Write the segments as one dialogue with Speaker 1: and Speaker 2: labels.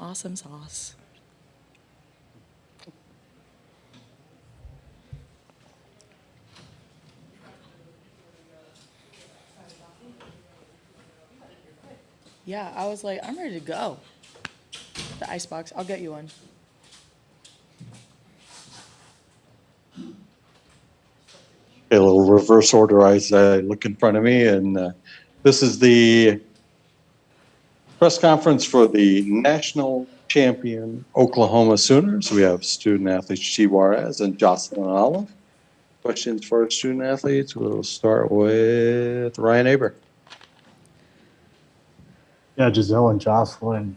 Speaker 1: Awesome sauce. Yeah, I was like, I'm ready to go. The icebox, I'll get you one.
Speaker 2: A little reverse order as I look in front of me, and this is the press conference for the national champion Oklahoma Sooners. We have student athletes Juarez and Jocelyn and Olive. Questions for our student athletes? We'll start with Ryan Aber.
Speaker 3: Yeah, Giselle and Jocelyn,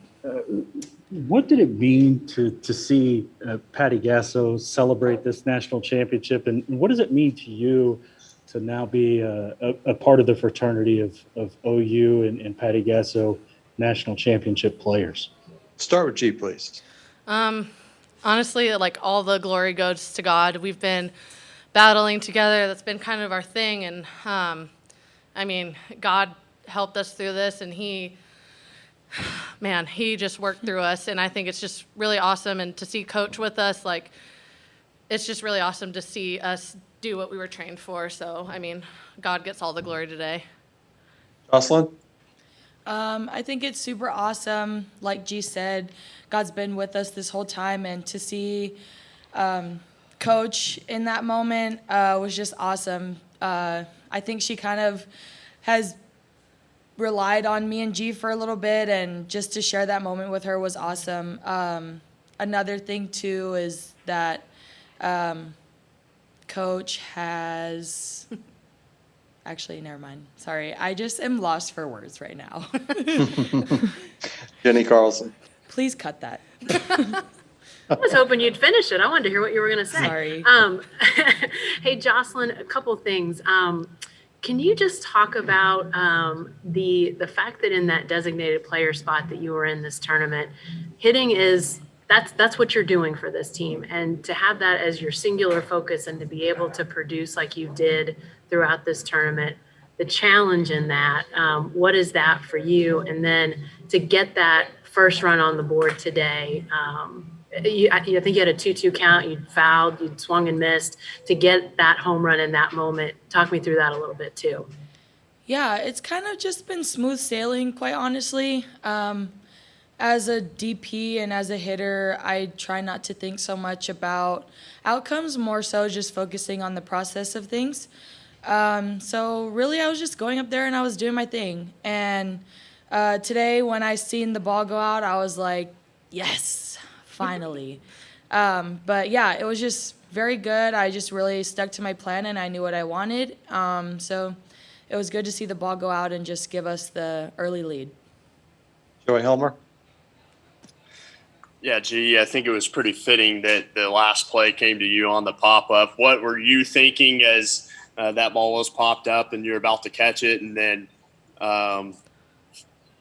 Speaker 3: what did it mean to see Patty Gasso celebrate this national championship, and what does it mean to you to now be a part of the fraternity of OU and Patty Gasso national championship players?
Speaker 2: Start with G, please.
Speaker 4: Honestly, like, all the glory goes to God. We've been battling together. That's been kind of our thing. And, God helped us through this, and he just worked through us. And I think it's just really awesome. And to see Coach with us, like, it's just really awesome to see us do what we were trained for. So, God gets all the glory today.
Speaker 2: Jocelyn?
Speaker 1: I think it's super awesome. Like G said, God's been with us this whole time, and to see Coach in that moment was just awesome. I think she kind of has relied on me and G for a little bit, and just to share that moment with her was awesome. Another thing, too, is that Coach has... Actually, never mind. Sorry. I just am lost for words right now.
Speaker 2: Jenny Carlson.
Speaker 1: Please cut that.
Speaker 5: I was hoping you'd finish it. I wanted to hear what you were going to say.
Speaker 1: Sorry.
Speaker 5: Hey, Jocelyn, a couple things. Can you just talk about the fact that in that designated player spot that you were in this tournament, hitting is that's what you're doing for this team, and to have that as your singular focus and to be able to produce like you did throughout this tournament, the challenge in that, what is that for you? And then to get that first run on the board today, I think you had a 2-2 count, you'd fouled, you'd swung and missed. To get that home run in that moment, talk me through that a little bit too.
Speaker 1: Yeah, it's kind of just been smooth sailing, quite honestly. As a DP and as a hitter, I try not to think so much about outcomes, more so just focusing on the process of things. So really, I was just going up there and I was doing my thing. And today, when I seen the ball go out, I was like, yes, finally. But yeah, it was just very good. I just really stuck to my plan and I knew what I wanted. So it was good to see the ball go out and just give us the early lead.
Speaker 2: Joey Helmer.
Speaker 6: Yeah, G, I think it was pretty fitting that the last play came to you on the pop-up. What were you thinking as that ball was popped up and you're about to catch it? And then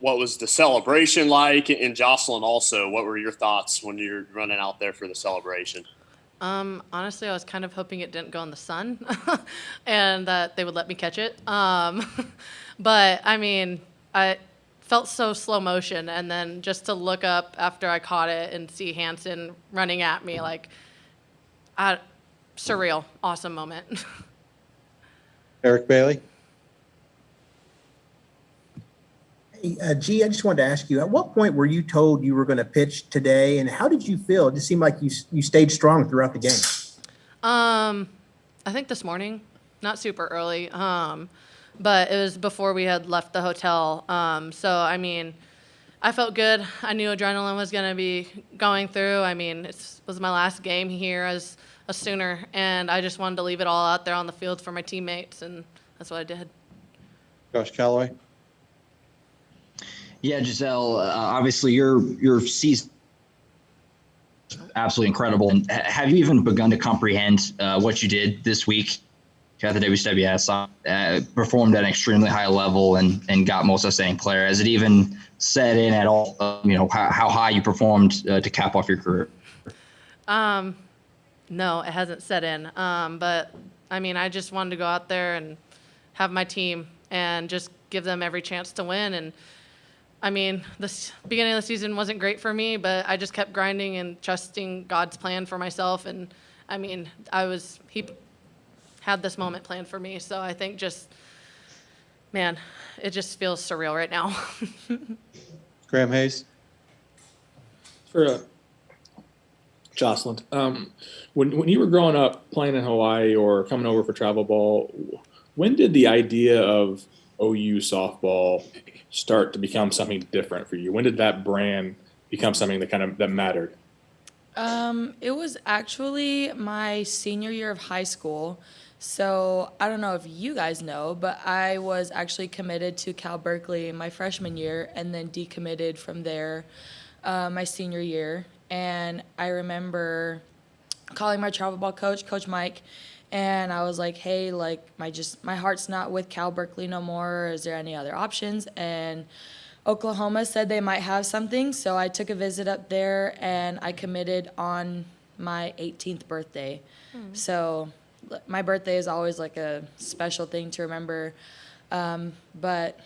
Speaker 6: what was the celebration like? And Jocelyn also, what were your thoughts when you're running out there for the celebration?
Speaker 4: Honestly, I was kind of hoping it didn't go in the sun and that they would let me catch it. But, I felt so slow motion, and then just to look up after I caught it and see Hanson running at me, like, surreal, awesome moment.
Speaker 2: Eric Bailey.
Speaker 7: Hey, G, I just wanted to ask you, at what point were you told you were going to pitch today, and how did you feel? It just seemed like you stayed strong throughout the game.
Speaker 4: I think this morning, not super early, but it was before we had left the hotel. So, I felt good. I knew adrenaline was going to be going through. It was my last game here as a Sooner, and I just wanted to leave it all out there on the field for my teammates, and that's what I did.
Speaker 2: Josh Calloway.
Speaker 8: Yeah, Giselle, obviously your season is absolutely incredible. And have you even begun to comprehend what you did this week at the WCWS? Performed at an extremely high level and got most outstanding player. Has it even set in at all, how high you performed to cap off your career?
Speaker 4: No, it hasn't set in. But, I just wanted to go out there and have my team and just give them every chance to win. And, I mean, the beginning of the season wasn't great for me, but I just kept grinding and trusting God's plan for myself. And I mean, he had this moment planned for me. So I think man, it just feels surreal right now.
Speaker 2: Graham Hayes.
Speaker 9: For Jocelyn, when you were growing up playing in Hawaii or coming over for travel ball, when did the idea of OU softball start to become something different for you? When did that brand become something that mattered?
Speaker 1: It was actually my senior year of high school. So I don't know if you guys know, but I was actually committed to Cal Berkeley my freshman year and then decommitted from there my senior year. And I remember calling my travel ball coach, Coach Mike, and I was like, hey, like my heart's not with Cal Berkeley no more. Is there any other options? And Oklahoma said they might have something, so I took a visit up there and I committed on my 18th birthday. So my birthday is always like a special thing to remember. But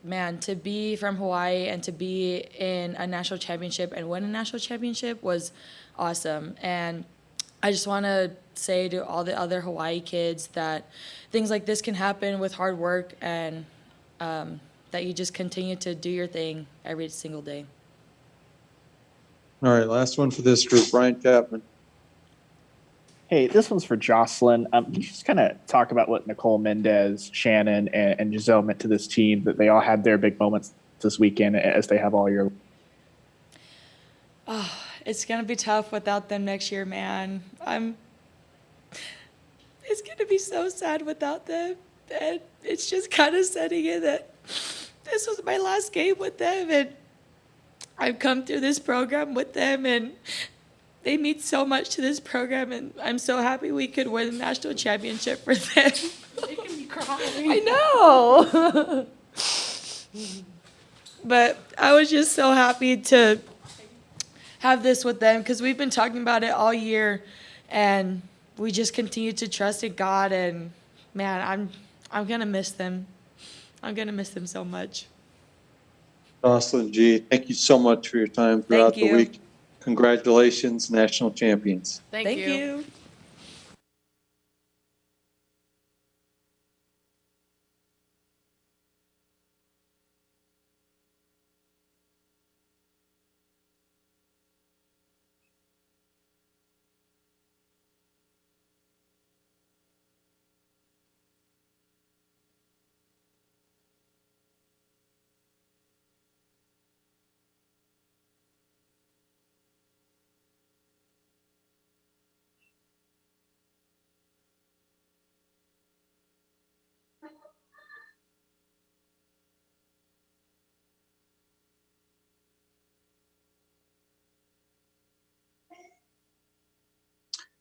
Speaker 1: man, to be from Hawaii and to be in a national championship and win a national championship was awesome. And I just want to say to all the other Hawaii kids that things like this can happen with hard work, and that you just continue to do your thing every single day.
Speaker 2: All right, last one for this group, Brian Chapman.
Speaker 10: Hey, this one's for Jocelyn. Can you just kind of talk about what Nicole Mendes, Shannon, and Giselle meant to this team, that they all had their big moments this weekend as they have all year?
Speaker 1: Oh, it's going to be tough without them next year, man. It's going to be so sad without them. And it's just kind of setting in that this was my last game with them, and I've come through this program with them, and they mean so much to this program, and I'm so happy we could win the national championship for them.
Speaker 4: Making me cry.
Speaker 1: I know. But I was just so happy to have this with them because we've been talking about it all year, and we just continue to trust in God. And man, I'm gonna miss them. I'm gonna miss them so much.
Speaker 2: Jocelyn G., thank you so much for your time throughout the week. Congratulations, national champions.
Speaker 4: Thank you.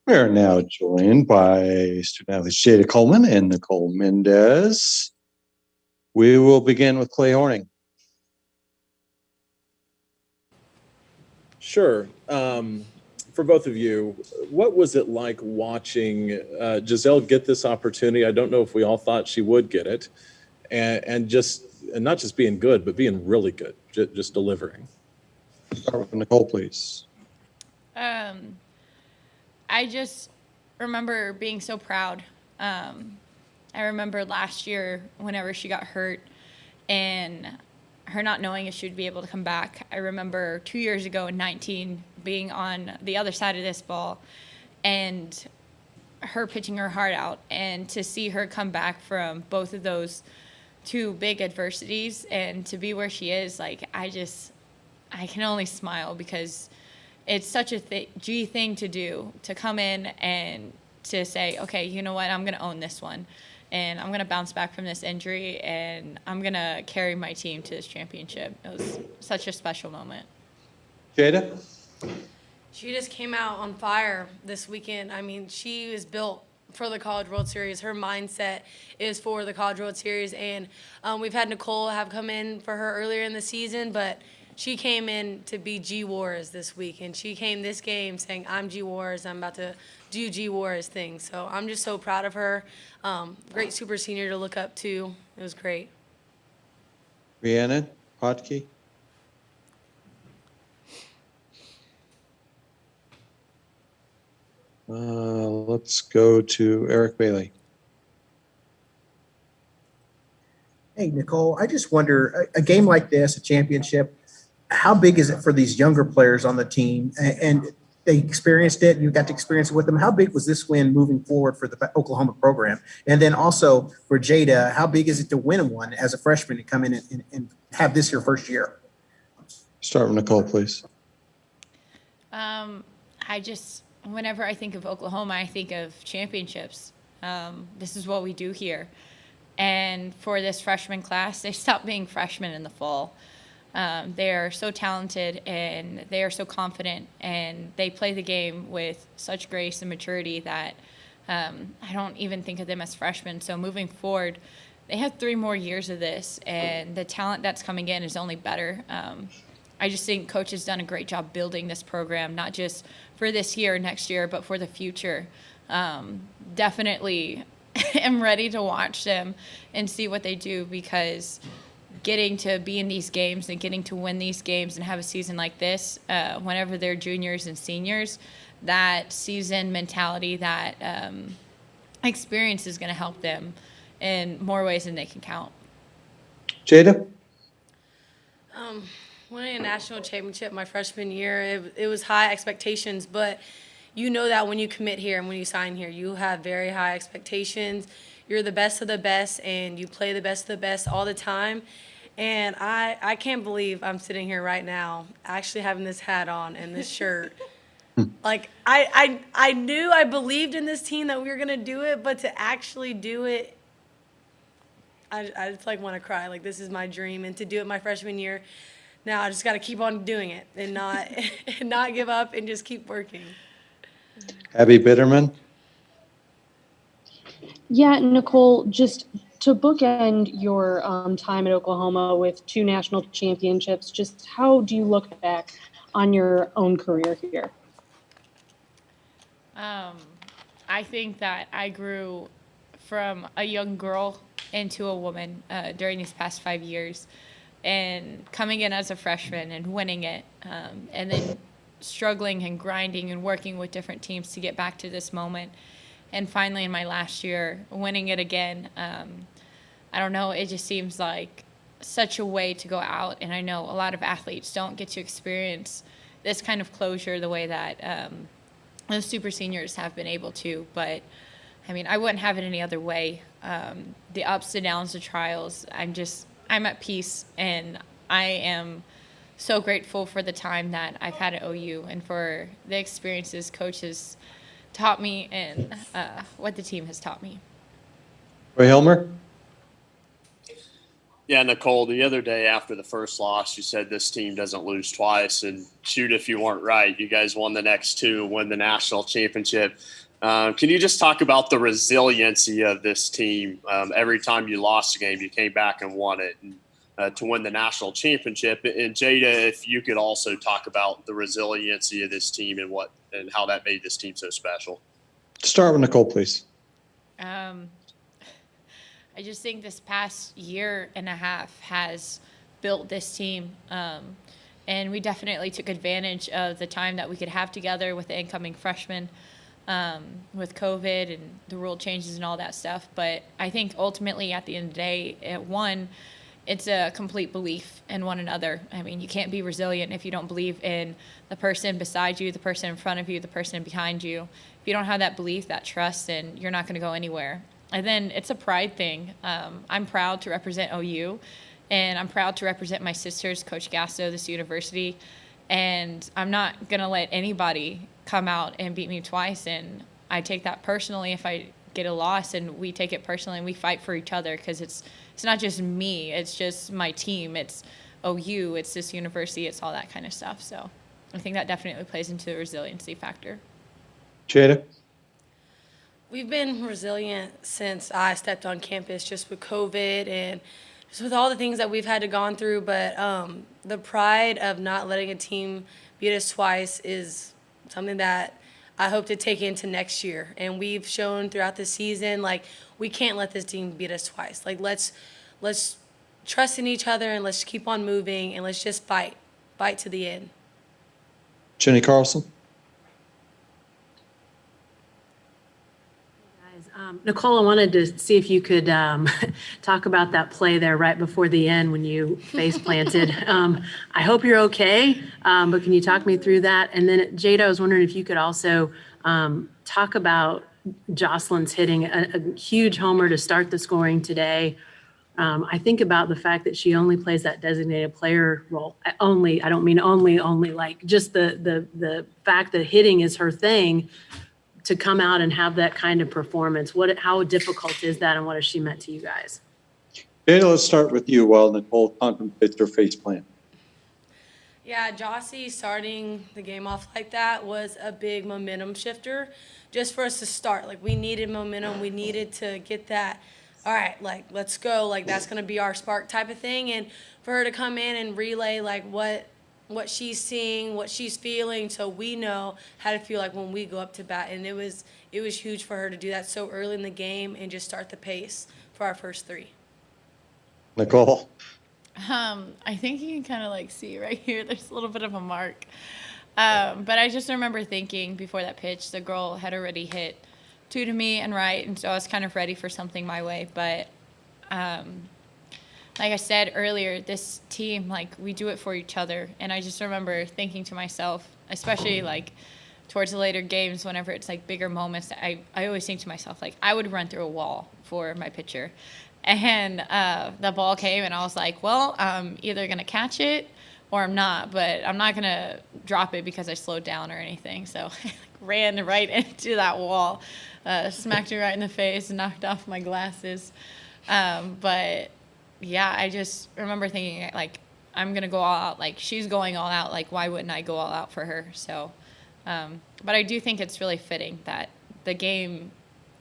Speaker 2: We are now joined by student athletes Jayda Coleman and Nicole Mendes. We will begin with Clay Horning.
Speaker 11: Sure. For both of you, what was it like watching Giselle get this opportunity? I don't know if we all thought she would get it, and not just being good, but being really good, just delivering.
Speaker 2: Start with Nicole, please.
Speaker 12: I just remember being so proud. I remember last year whenever she got hurt and her not knowing if she would be able to come back. I remember 2 years ago in 19 being on the other side of this ball and her pitching her heart out, and to see her come back from both of those two big adversities and to be where she is, like, I can only smile because it's such a G thing to do, to come in and to say, okay, you know what, I'm going to own this one, and I'm going to bounce back from this injury, and I'm going to carry my team to this championship. It was such a special moment.
Speaker 2: Jayda?
Speaker 4: She just came out on fire this weekend. I mean, she is built for the College World Series. Her mindset is for the College World Series, and we've had Nicole have come in for her earlier in the season, but she came in to be G Juarez this week, and she came this game saying, I'm G Juarez, I'm about to do G Juarez things. So I'm just so proud of her. Great super senior to look up to. It was great.
Speaker 2: Rhiannon Potke? Let's go to Eric Bailey.
Speaker 7: Hey, Nicole, I just wonder, a game like this, a championship, how big is it for these younger players on the team? And they experienced it, you got to experience it with them. How big was this win moving forward for the Oklahoma program? And then also for Jayda, how big is it to win one as a freshman to come in and have this your first year?
Speaker 2: Start with Nicole, please.
Speaker 12: Whenever I think of Oklahoma, I think of championships. This is what we do here. And for this freshman class, they stopped being freshmen in the fall. They are so talented and they are so confident and they play the game with such grace and maturity that I don't even think of them as freshmen. So moving forward, they have 3 more years of this and the talent that's coming in is only better. I just think Coach has done a great job building this program, not just for this year, next year, but for the future. Definitely am ready to watch them and see what they do because getting to be in these games and getting to win these games and have a season like this, whenever they're juniors and seniors, that season mentality, that experience is going to help them in more ways than they can count.
Speaker 2: Jayda?
Speaker 4: Winning a national championship my freshman year, it was high expectations, but you know that when you commit here and when you sign here, you have very high expectations. You're the best of the best, and you play the best of the best all the time. And I can't believe I'm sitting here right now actually having this hat on and this shirt. Like, I knew, I believed in this team that we were going to do it, but to actually do it, I just, like, want to cry. Like, this is my dream. And to do it my freshman year, now I just got to keep on doing it and not and not give up and just keep working.
Speaker 2: Abby Bitterman?
Speaker 13: Yeah, Nicole, just to bookend your time at Oklahoma with 2 national championships, just how do you look back on your own career here?
Speaker 12: I think that I grew from a young girl into a woman during these past 5 years. And coming in as a freshman and winning it, and then struggling and grinding and working with different teams to get back to this moment. And finally, in my last year, winning it again. I don't know, it just seems like such a way to go out. And I know a lot of athletes don't get to experience this kind of closure the way that the super seniors have been able to. But, I mean, I wouldn't have it any other way. The ups and downs, the trials, I'm at peace, and I am so grateful for the time that I've had at OU and for the experiences Coach has taught me and what the team has taught me.
Speaker 2: Roy Hilmer?
Speaker 6: Yeah, Nicole, the other day after the first loss, you said this team doesn't lose twice, and shoot if you weren't right. You guys won the next 2 and win the national championship. Can you just talk about the resiliency of this team? Every time you lost a game, you came back and won it and, to win the national championship. And Jayda, if you could also talk about the resiliency of this team and how that made this team so special.
Speaker 2: Start with Nicole, please.
Speaker 12: I just think this past year and a half has built this team. And we definitely took advantage of the time that we could have together with the incoming freshmen. With COVID and the rule changes and all that stuff. But I think ultimately at the end of the day, it's a complete belief in one another. I mean, you can't be resilient if you don't believe in the person beside you, the person in front of you, the person behind you. If you don't have that belief, that trust, then you're not going to go anywhere. And then it's a pride thing. I'm proud to represent OU, and I'm proud to represent my sisters, Coach Gasso, this university. And I'm not going to let anybody come out and beat me twice. And I take that personally if I get a loss, and we take it personally and we fight for each other because it's not just me. It's just my team. It's OU. It's this university. It's all that kind of stuff. So I think that definitely plays into the resiliency factor.
Speaker 2: Jayda?
Speaker 4: We've been resilient since I stepped on campus, just with COVID and just with all the things that we've had to gone through. But the pride of not letting a team beat us twice is something that I hope to take into next year. And we've shown throughout the season, like, we can't let this team beat us twice. Like, let's trust in each other and let's keep on moving and let's just fight to the end.
Speaker 2: Jenny Carlson?
Speaker 5: Nicole, I wanted to see if you could talk about that play there right before the end when you face planted. I hope you're okay, but can you talk me through that? And then Jayda, I was wondering if you could also talk about Jocelyn's hitting a huge homer to start the scoring today. I think about the fact that she only plays that designated player role. I don't mean only, like just the fact that hitting is her thing. To come out and have that kind of performance, how difficult is that, and what has she meant to you guys?
Speaker 2: Jayda, let's start with you while Nicole contemplates her face plant.
Speaker 4: Yeah, Jossie starting the game off like that was a big momentum shifter just for us to start. Like, we needed momentum. We needed to get that, all right, like, let's go. Like, that's going to be our spark type of thing. And for her to come in and relay, like, what she's seeing, what she's feeling, so we know how to feel like when we go up to bat. And it was huge for her to do that so early in the game and just start the pace for our first three.
Speaker 2: Nicole?
Speaker 12: I think you can kind of like see right here, there's a little bit of a mark. But I just remember thinking before that pitch, the girl had already hit 2 to me and right, and so I was kind of ready for something my way. But like I said earlier, this team, like, we do it for each other. And I just remember thinking to myself, especially like towards the later games, whenever it's like bigger moments, I always think to myself, like, I would run through a wall for my pitcher. And the ball came, and I was like, well, I'm either going to catch it or I'm not, but I'm not going to drop it because I slowed down or anything. So I ran right into that wall, smacked it right in the face, and knocked off my glasses. But yeah, I just remember thinking, like, I'm going to go all out. Like, she's going all out. Like, why wouldn't I go all out for her? So, but I do think it's really fitting that the game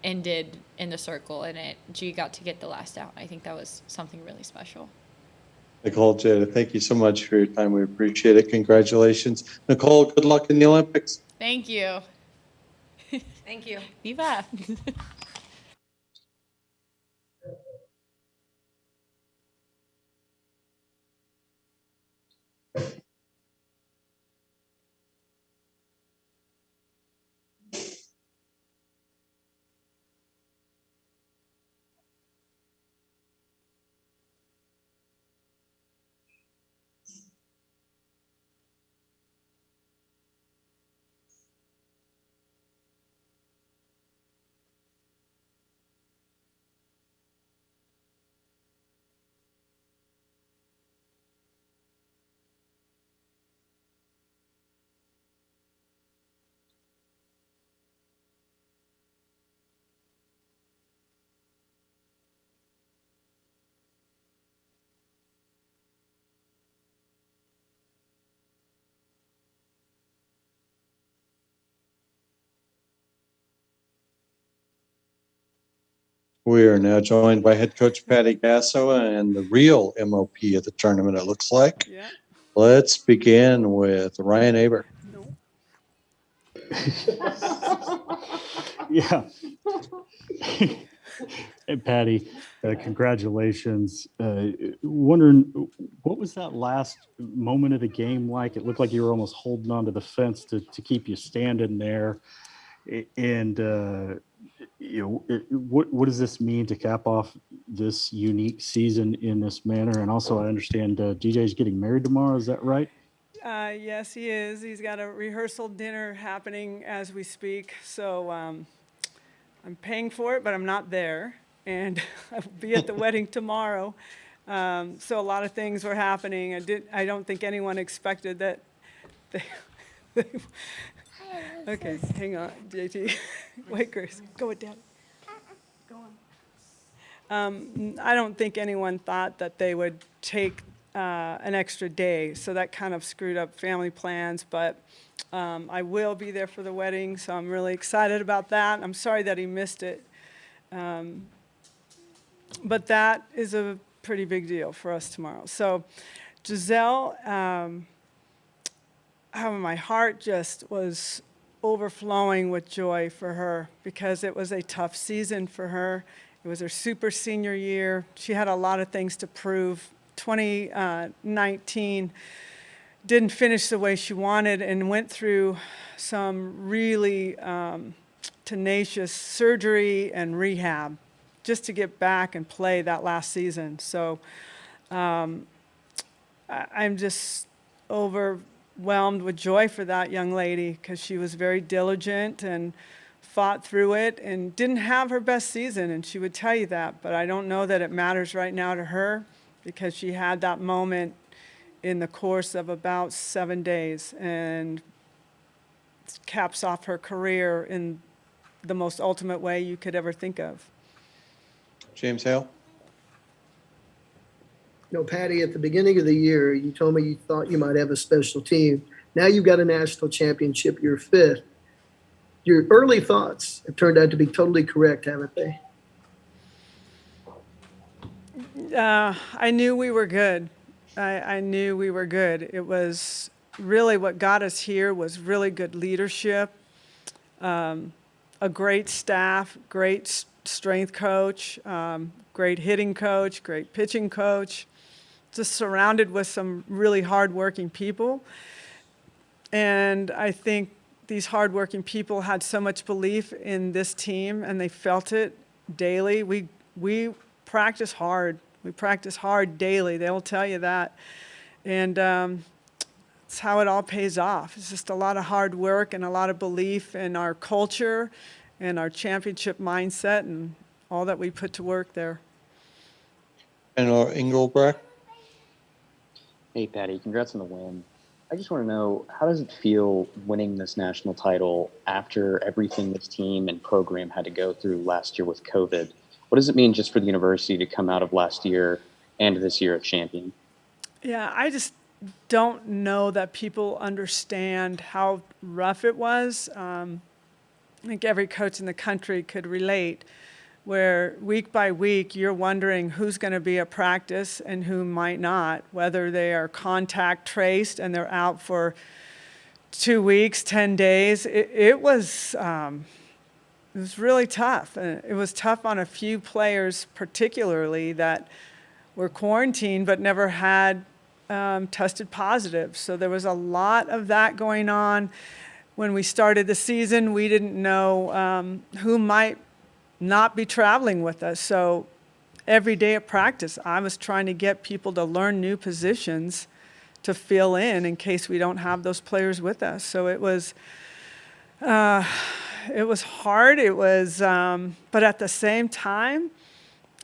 Speaker 12: ended in the circle and G got to get the last out. I think that was something really special.
Speaker 2: Nicole, Jayda, thank you so much for your time. We appreciate it. Congratulations. Nicole, good luck in the Olympics.
Speaker 12: Thank you.
Speaker 4: Thank you.
Speaker 12: Viva.
Speaker 2: We are now joined by head coach Patty Gasso and the real MOP of the tournament, it looks like.
Speaker 14: Yeah.
Speaker 2: Let's begin with Ryan Aber.
Speaker 3: Yeah. Hey, Patty, congratulations. Wondering, what was that last moment of the game like? It looked like you were almost holding onto the fence to keep you standing there. And, what does this mean to cap off this unique season in this manner? And also, I understand DJ's getting married tomorrow. Is that right?
Speaker 14: Yes, he is. He's got a rehearsal dinner happening as we speak. So I'm paying for it, but I'm not there. And I'll be at the wedding tomorrow. So a lot of things were happening. I don't think anyone expected that. Okay, hang on, JT. Wait, Chris, go with Dad. Go on. I don't think anyone thought that they would take an extra day, so that kind of screwed up family plans, but I will be there for the wedding, so I'm really excited about that. I'm sorry that he missed it, but that is a pretty big deal for us tomorrow. So Giselle, my heart just was overflowing with joy for her because it was a tough season for her. It was her super senior year. She had a lot of things to prove. 2019 didn't finish the way she wanted and went through some really tenacious surgery and rehab just to get back and play that last season. So I'm just overwhelmed with joy for that young lady because she was very diligent and fought through it and didn't have her best season, and she would tell you that. But I don't know that it matters right now to her because she had that moment in the course of about 7 days and caps off her career in the most ultimate way you could ever think of.
Speaker 2: James Hale?
Speaker 15: Patty, at the beginning of the year, you told me you thought you might have a special team. Now you've got a national championship, you're fifth. Your early thoughts have turned out to be totally correct, haven't they?
Speaker 14: I knew we were good. I knew we were good. It was really what got us here was really good leadership, a great staff, great strength coach, great hitting coach, great pitching coach, just surrounded with some really hardworking people. And I think these hardworking people had so much belief in this team, and they felt it daily. We practice hard. We practice hard daily. They'll tell you that. And it's how it all pays off. It's just a lot of hard work and a lot of belief in our culture and our championship mindset and all that we put to work there.
Speaker 2: And Engelbrecht?
Speaker 16: Hey, Patty, congrats on the win. I just want to know, how does it feel winning this national title after everything this team and program had to go through last year with COVID? What does it mean just for the university to come out of last year and this year a champion?
Speaker 14: Yeah, I just don't know that people understand how rough it was. I think every coach in the country could relate, where week by week you're wondering who's going to be at practice and who might not, whether they are contact traced and they're out for 2 weeks, 10 days. It was really tough. It was tough on a few players particularly that were quarantined but never had tested positive. So there was a lot of that going on. When we started the season, we didn't know who might not be traveling with us. So every day at practice, I was trying to get people to learn new positions to fill in case we don't have those players with us. So it was hard. But at the same time,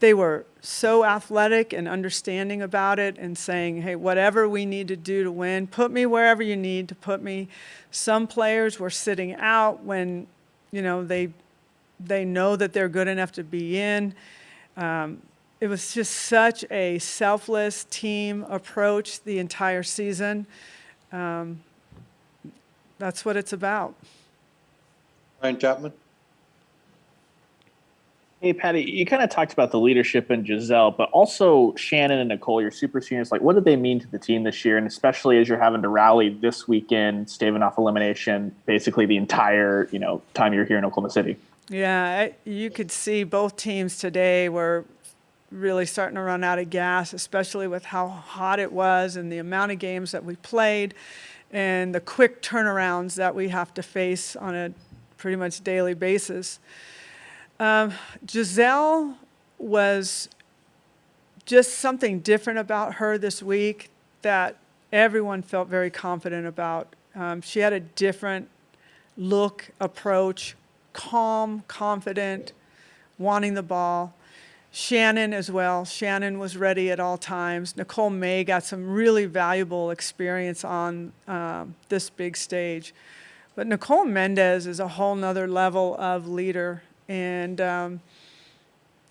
Speaker 14: they were so athletic and understanding about it and saying, hey, whatever we need to do to win, put me wherever you need to put me. Some players were sitting out when, they know that they're good enough to be in. It was just such a selfless team approach the entire season. That's what it's about.
Speaker 2: Ryan Chapman?
Speaker 10: Hey, Patty, you kind of talked about the leadership in Giselle, but also Shannon and Nicole, your super seniors. What did they mean to the team this year? And especially as you're having to rally this weekend, staving off elimination, basically the entire, time you're here in Oklahoma City.
Speaker 14: Yeah, you could see both teams today were really starting to run out of gas, especially with how hot it was and the amount of games that we played and the quick turnarounds that we have to face on a pretty much daily basis. Giselle was just something different about her this week that everyone felt very confident about. She had a different look, approach, calm, confident, wanting the ball. Shannon as well. Shannon was ready at all times. Nicole May got some really valuable experience on this big stage. But Nicole Mendes is a whole nother level of leader. And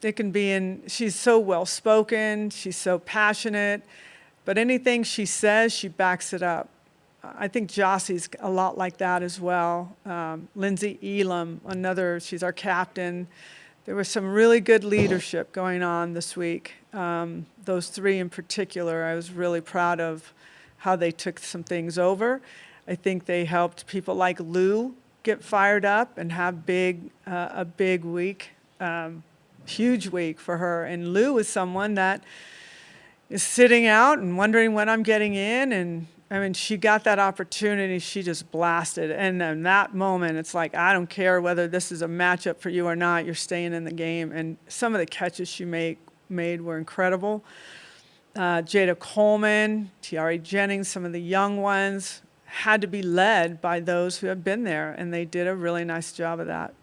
Speaker 14: it can be she's so well-spoken, she's so passionate, but anything she says, she backs it up. I think Jossie's a lot like that as well. Lindsay Elam, she's our captain. There was some really good leadership going on this week. Those three in particular, I was really proud of how they took some things over. I think they helped people like Lou get fired up and have a big week, huge week for her. And Lou is someone that is sitting out and wondering when I'm getting in, and I mean, she got that opportunity. She just blasted. And in that moment, it's like, I don't care whether this is a matchup for you or not. You're staying in the game. And some of the catches she made were incredible. Jayda Coleman, Tiare Jennings, some of the young ones had to be led by those who have been there. And they did a really nice job of that.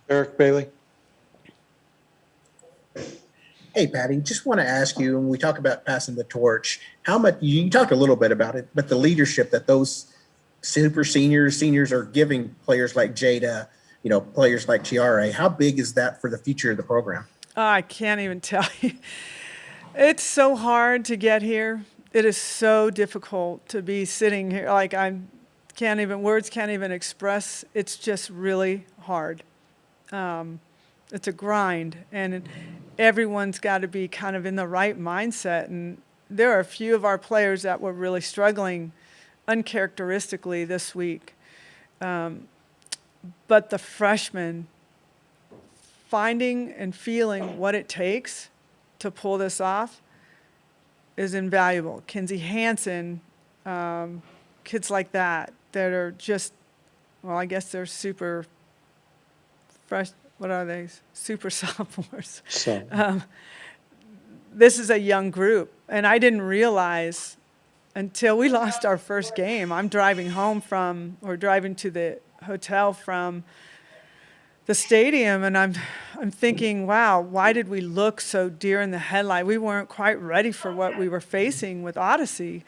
Speaker 2: Eric Bailey.
Speaker 7: Hey, Patty, just want to ask you, when we talk about passing the torch, how much, you talked a little bit about it, but the leadership that those super seniors are giving players like Jayda, players like Chiara, how big is that for the future of the program?
Speaker 14: Oh, I can't even tell you. It's so hard to get here. It is so difficult to be sitting here. Like words can't even express. It's just really hard. It's a grind, and everyone's got to be kind of in the right mindset. And there are a few of our players that were really struggling uncharacteristically this week. But the freshmen, finding and feeling what it takes to pull this off is invaluable. Kinsey Hansen, kids like that are just, well, I guess they're super fresh. What are they? Super sophomores.
Speaker 2: So.
Speaker 14: This is a young group, and I didn't realize until we lost our first game. I'm driving driving to the hotel from the stadium, and I'm thinking, wow, why did we look so deer in the headlight? We weren't quite ready for what we were facing with Odyssey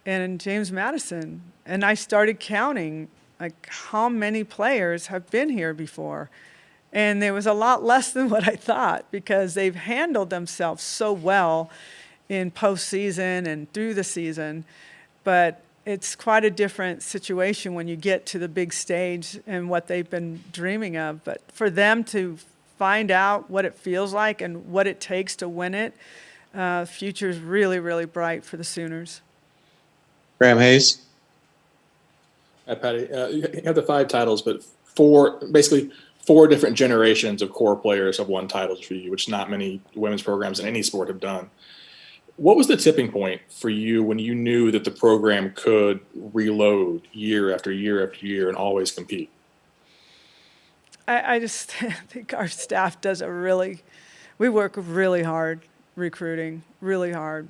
Speaker 14: and James Madison. And I started counting, like, how many players have been here before. And there was a lot less than what I thought, because they've handled themselves so well in postseason and through the season. But it's quite a different situation when you get to the big stage and what they've been dreaming of. But for them to find out what it feels like and what it takes to win it, the future is really, really bright for the Sooners.
Speaker 2: Graham Hayes.
Speaker 9: Patty, you have the 5 titles, but basically four different generations of core players have won titles for you, which not many women's programs in any sport have done. What was the tipping point for you when you knew that the program could reload year after year after year and always compete?
Speaker 14: I just think our staff does we work really hard recruiting, really hard.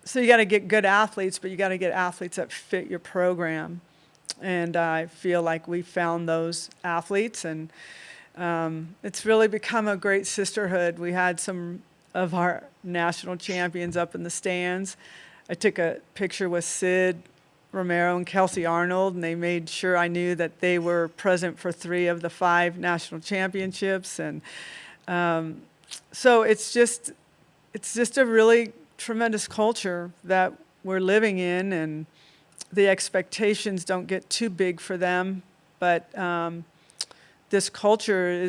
Speaker 14: So you got to get good athletes, but you got to get athletes that fit your program. And I feel like we found those athletes, and it's really become a great sisterhood. We had some of our national champions up in the stands. I took a picture with Sid Romero and Kelsey Arnold, and they made sure I knew that they were present for 3 of the 5 national championships. And so it's just a really tremendous culture that we're living in, and the expectations don't get too big for them, but this culture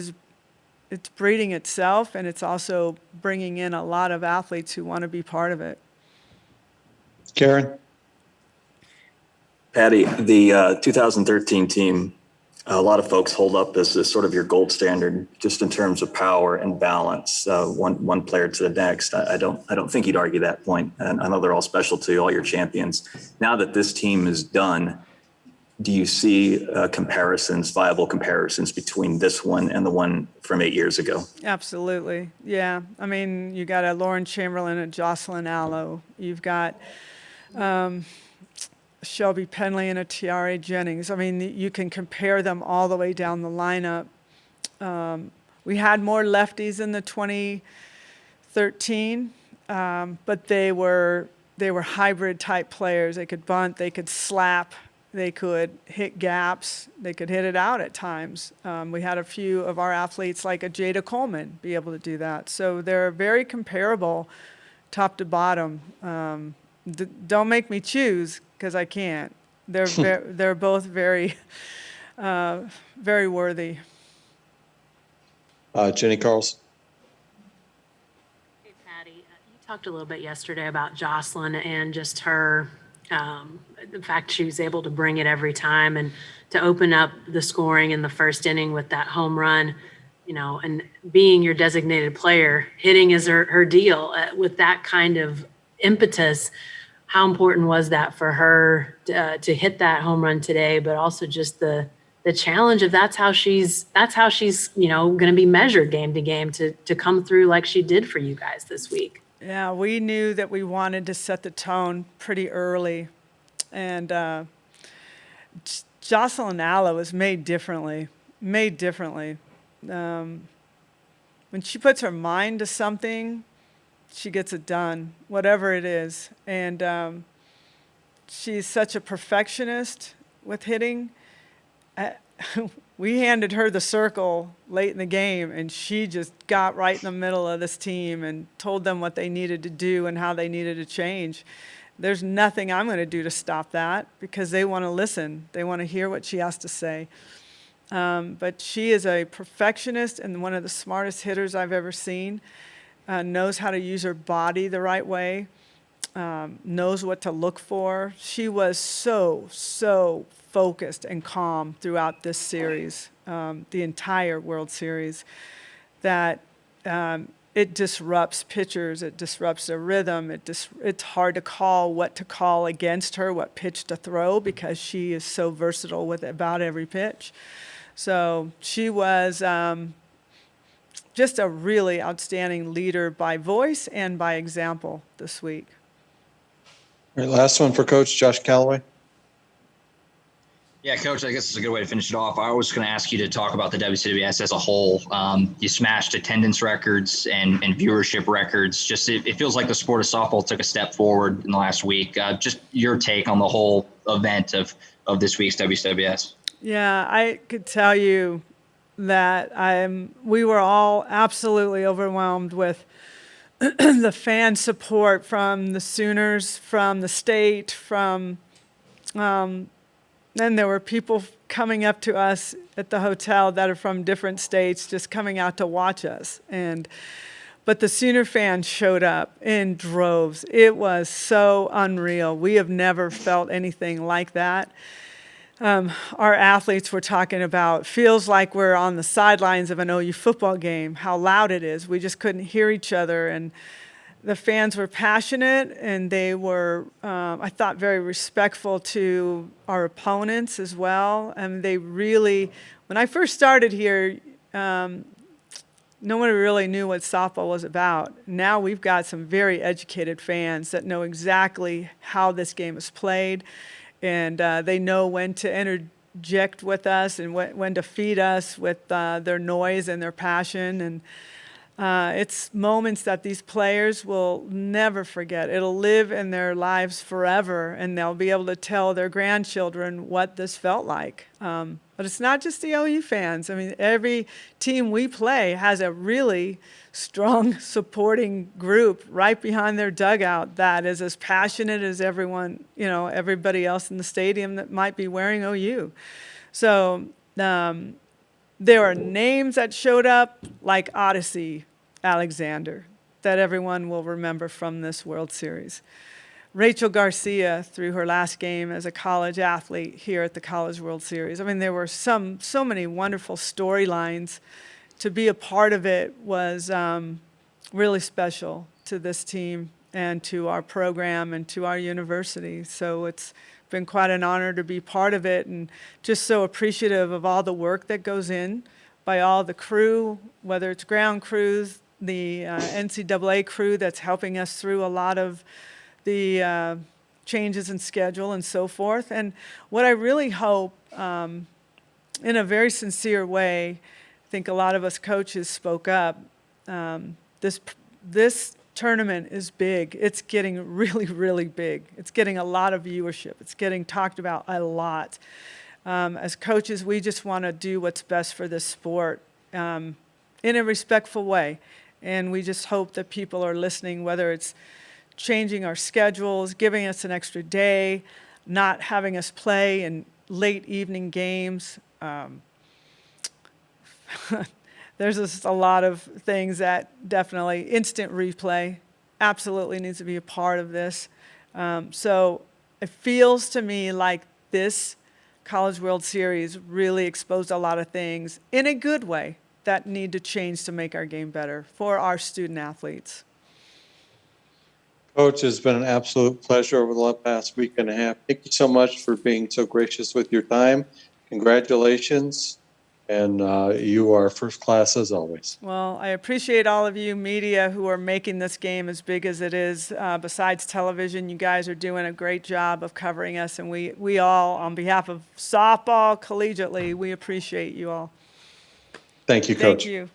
Speaker 14: it's breeding itself, and it's also bringing in a lot of athletes who want to be part of it.
Speaker 2: Karen?
Speaker 17: Patty, the 2013 team, a lot of folks hold up as sort of your gold standard, just in terms of power and balance, one player to the next. I don't think you'd argue that point. And I know they're all special to you, all your champions. Now that this team is done, do you see viable comparisons between this one and the one from 8 years ago?
Speaker 14: Absolutely, yeah. I mean, you got a Lauren Chamberlain and Jocelyn Allo. You've got Shelby Penley and a Tiare Jennings. I mean, you can compare them all the way down the lineup. We had more lefties in the 2013, but they were hybrid type players. They could bunt, they could slap, they could hit gaps, they could hit it out at times. We had a few of our athletes, like a Jayda Coleman, be able to do that. So they're very comparable, top to bottom. Don't make me choose, because I can't. They're both very, very worthy.
Speaker 2: Jenny Carlson.
Speaker 5: Hey, Patty, you talked a little bit yesterday about Jocelyn and just her, the fact she was able to bring it every time and to open up the scoring in the first inning with that home run, and being your designated player, hitting is her deal with that kind of impetus. how important was that for her to hit that home run today, but also just the challenge of that's how she's going to be measured game to game to come through like she did for you guys this week.
Speaker 14: Yeah, we knew that we wanted to set the tone pretty early, and Jocelyn Alla was made differently. When she puts her mind to something, she gets it done, whatever it is. And she's such a perfectionist with hitting. We handed her the circle late in the game, and she just got right in the middle of this team and told them what they needed to do and how they needed to change. There's nothing I'm going to do to stop that because they want to listen. They want to hear what she has to say. But she is a perfectionist and one of the smartest hitters I've ever seen. Knows how to use her body the right way, knows what to look for. She was so focused and calm throughout this series, the entire World Series, that it disrupts pitchers, it disrupts their rhythm, it's hard to call what to call against her, what pitch to throw, because she is so versatile with about every pitch. So she was just a really outstanding leader by voice and by example this week.
Speaker 2: All right, last one for Coach Josh Callaway.
Speaker 8: Yeah, Coach, I guess it's a good way to finish it off. I was going to ask you to talk about the WCWS as a whole. You smashed attendance records and viewership records. Just it feels like the sport of softball took a step forward in the last week. Just your take on the whole event of this week's WCWS.
Speaker 14: Yeah, I could tell you that we were all absolutely overwhelmed with the fan support from the Sooners, from the state, from then there were people coming up to us at the hotel that are from different states just coming out to watch us. But the Sooner fans showed up in droves. It was so unreal. We have never felt anything like that. Our athletes were talking about, feels like we're on the sidelines of an OU football game, how loud it is. We just couldn't hear each other. And the fans were passionate, and they were, I thought, very respectful to our opponents as well. And they really, when I first started here, no one really knew what softball was about. Now we've got some very educated fans that know exactly how this game is played, and they know when to interject with us and when to feed us with their noise and their passion. And it's moments that these players will never forget. It'll live in their lives forever, and they'll be able to tell their grandchildren what this felt like. But it's not just the OU fans. I mean, every team we play has a really strong supporting group right behind their dugout that is as passionate as everyone, everybody else in the stadium that might be wearing OU. So there are names that showed up like Odyssey Alexander that everyone will remember from this World Series. Rachel Garcia through her last game as a college athlete here at the College World Series. I mean, there were so many wonderful storylines. To be a part of it was really special to this team and to our program and to our university. So it's been quite an honor to be part of it, and just so appreciative of all the work that goes in by all the crew, whether it's ground crews, the NCAA crew that's helping us through a lot of the changes in schedule and so forth. And what I really hope, in a very sincere way, I think a lot of us coaches spoke up, this tournament is big. It's getting really, really big. It's getting a lot of viewership. It's getting talked about a lot. As coaches, we just want to do what's best for this sport in a respectful way. And we just hope that people are listening, whether it's changing our schedules, giving us an extra day, not having us play in late evening games. There's just a lot of things that definitely, instant replay absolutely needs to be a part of this. So it feels to me like this College World Series really exposed a lot of things in a good way that need to change to make our game better for our student athletes.
Speaker 2: Coach, it's been an absolute pleasure over the past week and a half. Thank you so much for being so gracious with your time. Congratulations. And you are first class as always.
Speaker 14: Well, I appreciate all of you media who are making this game as big as it is. Besides television, you guys are doing a great job of covering us, and we all, on behalf of softball collegiately, we appreciate you all.
Speaker 2: Thank you, Coach.
Speaker 14: Thank you.